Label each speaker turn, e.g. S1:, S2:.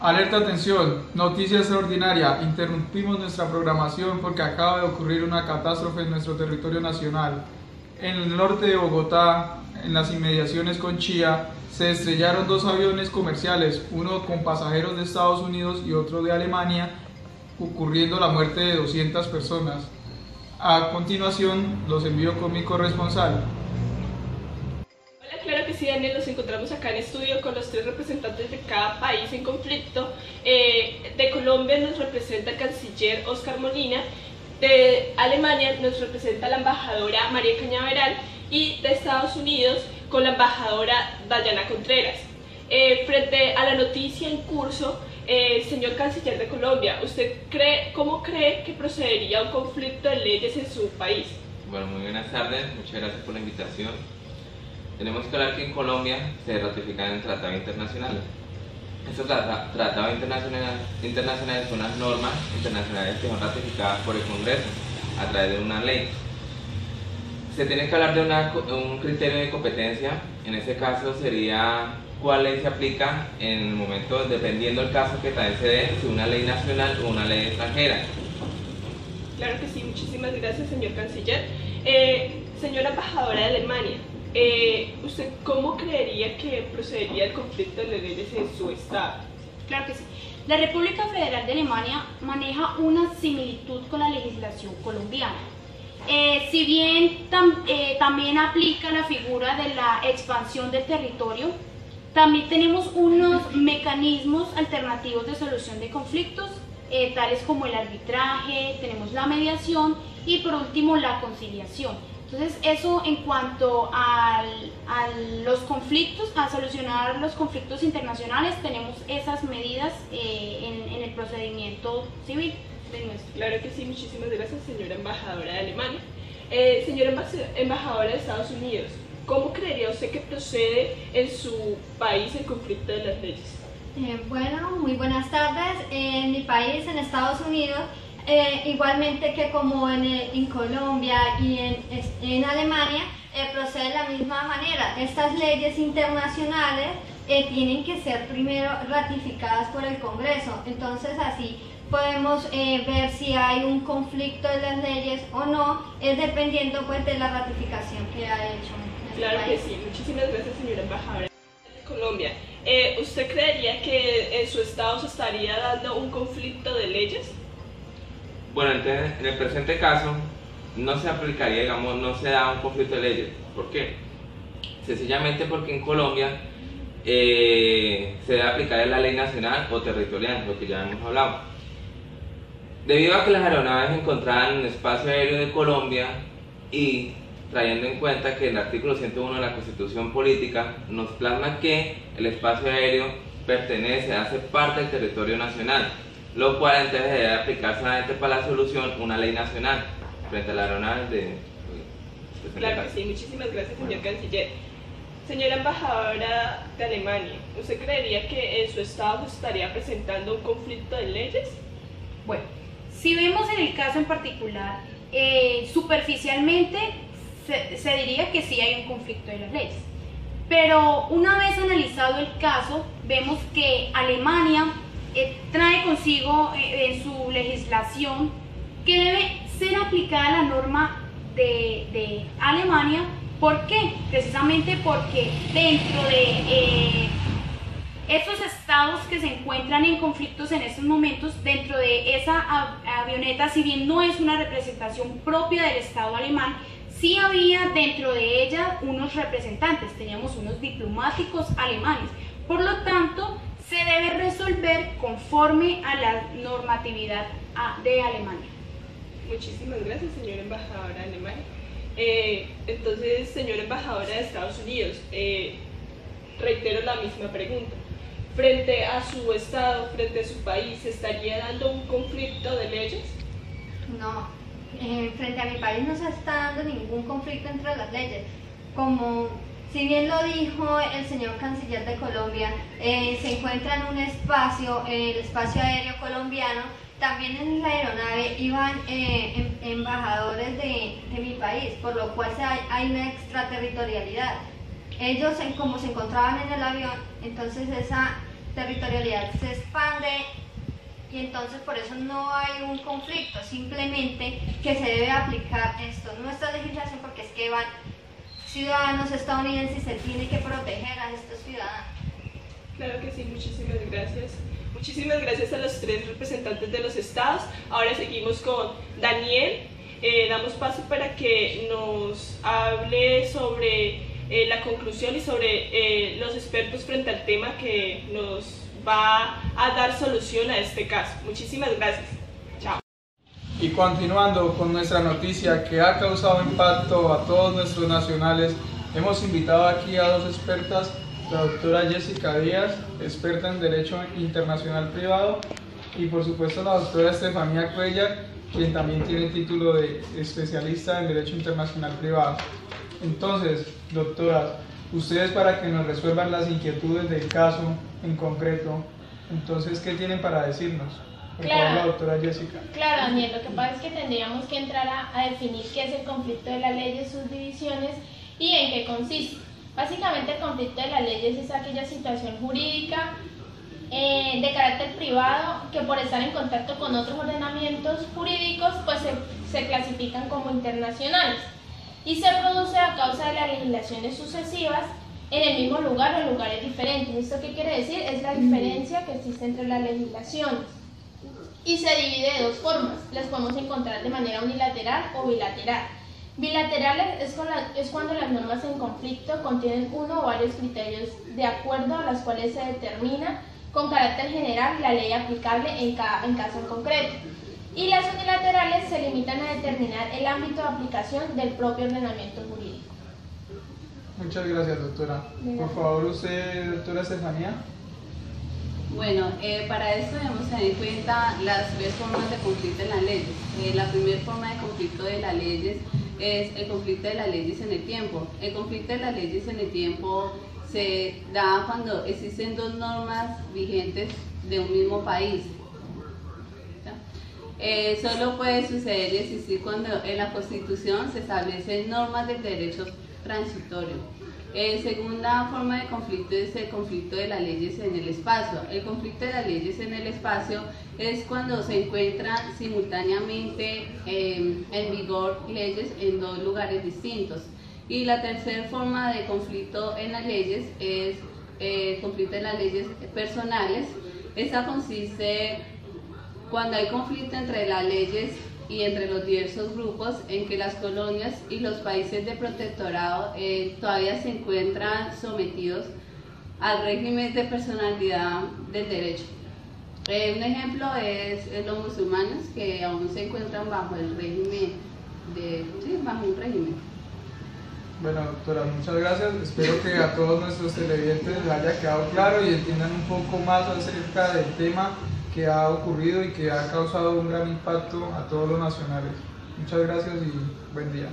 S1: Alerta, atención, noticia extraordinaria, interrumpimos nuestra programación porque acaba de ocurrir una catástrofe en nuestro territorio nacional. En el norte de Bogotá, en las inmediaciones con Chía, se estrellaron dos aviones comerciales, uno con pasajeros de Estados Unidos y otro de Alemania, ocurriendo la muerte de 200 personas. A continuación, los envío con mi corresponsal.
S2: Claro que sí, Daniel, nos encontramos acá en estudio con los tres representantes de cada país en conflicto. De Colombia nos representa el canciller Oscar Molina, de Alemania nos representa la embajadora María Cañaveral y de Estados Unidos con la embajadora Dayana Contreras. Frente a la noticia en curso, señor canciller de Colombia, ¿cómo cree que procedería un conflicto de leyes en su país?
S3: Bueno, muy buenas tardes, muchas gracias por la invitación. Tenemos que hablar que en Colombia se ratifican tratados internacionales. Estos tratados internacionales son las normas internacionales que son ratificadas por el Congreso a través de una ley. Se tiene que hablar de un criterio de competencia, en ese caso sería cuál ley se aplica en el momento, dependiendo del caso que también se dé, si una ley nacional o una ley extranjera.
S2: Claro que sí, muchísimas gracias, señor canciller. Señora embajadora de Alemania, ¿usted cómo creería que procedería el conflicto de leyes en su estado?
S4: Claro que sí. La República Federal de Alemania maneja una similitud con la legislación colombiana. Si bien también aplica la figura de la expansión del territorio, también tenemos unos mecanismos alternativos de solución de conflictos, tales como el arbitraje, tenemos la mediación y por último la conciliación. Entonces eso en cuanto a los conflictos, a solucionar los conflictos internacionales, tenemos esas medidas en el procedimiento civil de nuestro.
S2: Claro que sí, muchísimas gracias, señora embajadora de Alemania. Señora embajadora de Estados Unidos, ¿cómo creería usted que procede en su país el conflicto de las leyes?
S5: Bueno, muy buenas tardes. En mi país, en Estados Unidos, igualmente que como en Colombia y en Alemania, procede de la misma manera. Estas leyes internacionales tienen que ser primero ratificadas por el Congreso, entonces así podemos ver si hay un conflicto de las leyes o no, es dependiendo pues de la ratificación que ha hecho
S2: Claro que sí, muchísimas gracias, señora embajadora de Colombia. ¿Usted creería que en su estado se estaría dando un conflicto de leyes?
S3: Bueno, en el presente caso no se aplicaría, digamos, no se da un conflicto de leyes. ¿Por qué? Sencillamente porque en Colombia se debe aplicar la ley nacional o territorial, lo que ya hemos hablado. Debido a que las aeronaves se encontraban en el espacio aéreo de Colombia y trayendo en cuenta que el artículo 101 de la Constitución Política nos plasma que el espacio aéreo hace parte del territorio nacional, lo cual entonces debe aplicar solamente para la solución una ley nacional frente a la aeronave de...
S2: Claro que sí, muchísimas gracias, señor canciller. Señora embajadora de Alemania, ¿usted creería que en su estado se estaría presentando un conflicto de leyes?
S4: Bueno, si vemos en el caso en particular, superficialmente se diría que sí hay un conflicto de las leyes. Pero una vez analizado el caso, vemos que Alemania trae consigo en su legislación que debe ser aplicada la norma de Alemania. ¿Por qué? Precisamente porque dentro de esos estados que se encuentran en conflictos en estos momentos, dentro de esa avioneta, si bien no es una representación propia del estado alemán, sí había dentro de ella unos representantes, teníamos unos diplomáticos alemanes. Por lo tanto, se debe resolver conforme a la normatividad de Alemania.
S2: Muchísimas gracias, señora embajadora de Alemania. Entonces, señora embajadora de Estados Unidos, reitero la misma pregunta. Frente a su estado, frente a su país, ¿se estaría dando un conflicto de leyes?
S5: No, frente a mi país no se está dando ningún conflicto entre las leyes. Como si bien lo dijo el señor canciller de Colombia, se encuentra en un espacio, el espacio aéreo colombiano. También en la aeronave iban embajadores de mi país, por lo cual hay una extraterritorialidad. Ellos, como se encontraban en el avión, entonces territorialidad se expande y entonces por eso no hay un conflicto, simplemente que se debe aplicar esto, nuestra legislación, porque es que van ciudadanos estadounidenses y se tiene que proteger a estos ciudadanos.
S2: Claro que sí, muchísimas gracias. Muchísimas gracias a los 3 representantes de los estados. Ahora seguimos con Daniel. Damos paso para que nos hable sobre la conclusión y sobre los expertos frente al tema que nos va a dar solución a este caso. Muchísimas gracias. Chao.
S1: Y continuando con nuestra noticia que ha causado impacto a todos nuestros nacionales, hemos invitado aquí a 2 expertas, la doctora Jessica Díaz, experta en Derecho Internacional Privado, y por supuesto la doctora Estefanía Cuellar, quien también tiene título de especialista en Derecho Internacional Privado. Entonces, doctoras, ustedes para que nos resuelvan las inquietudes del caso en concreto, entonces, ¿qué tienen para decirnos? Por favor, la doctora Jessica.
S6: Claro, Daniel, lo que pasa es que tendríamos que entrar a definir qué es el conflicto de las leyes, sus divisiones y en qué consiste. Básicamente el conflicto de las leyes es aquella situación jurídica de carácter privado que por estar en contacto con otros ordenamientos jurídicos pues se clasifican como internacionales y se produce a causa de las legislaciones sucesivas en el mismo lugar o en lugares diferentes. ¿Esto qué quiere decir? Es la diferencia que existe entre las legislaciones y se divide de 2 formas. Las podemos encontrar de manera unilateral o bilateral. Bilaterales es cuando las normas en conflicto contienen uno o varios criterios de acuerdo a los cuales se determina con carácter general la ley aplicable en caso en concreto. Y las unilaterales se limitan a determinar el ámbito de aplicación del propio ordenamiento jurídico.
S1: Muchas gracias, doctora. Por favor, usted, doctora Estefanía.
S7: Bueno, para esto debemos tener en cuenta las 3 formas de conflicto en las leyes. La primera forma de conflicto de las leyes es el conflicto de las leyes en el tiempo. El conflicto de las leyes en el tiempo se da cuando existen 2 normas vigentes de un mismo país. Solo puede suceder y existir cuando en la Constitución se establecen normas del derecho transitorio. Segunda forma de conflicto es el conflicto de las leyes en el espacio. El conflicto de las leyes en el espacio es cuando se encuentran simultáneamente en vigor leyes en 2 lugares distintos. Y la tercera forma de conflicto en las leyes es el conflicto de las leyes personales. Esta consiste cuando hay conflicto entre las leyes y entre los diversos grupos en que las colonias y los países de protectorado todavía se encuentran sometidos al régimen de personalidad del derecho. Un ejemplo es los musulmanes que aún se encuentran bajo el régimen bajo un régimen.
S1: Bueno, doctora, muchas gracias. Espero que a todos nuestros televidentes les haya quedado claro y entiendan un poco más acerca del tema que ha ocurrido y que ha causado un gran impacto a todos los nacionales. Muchas gracias y buen día.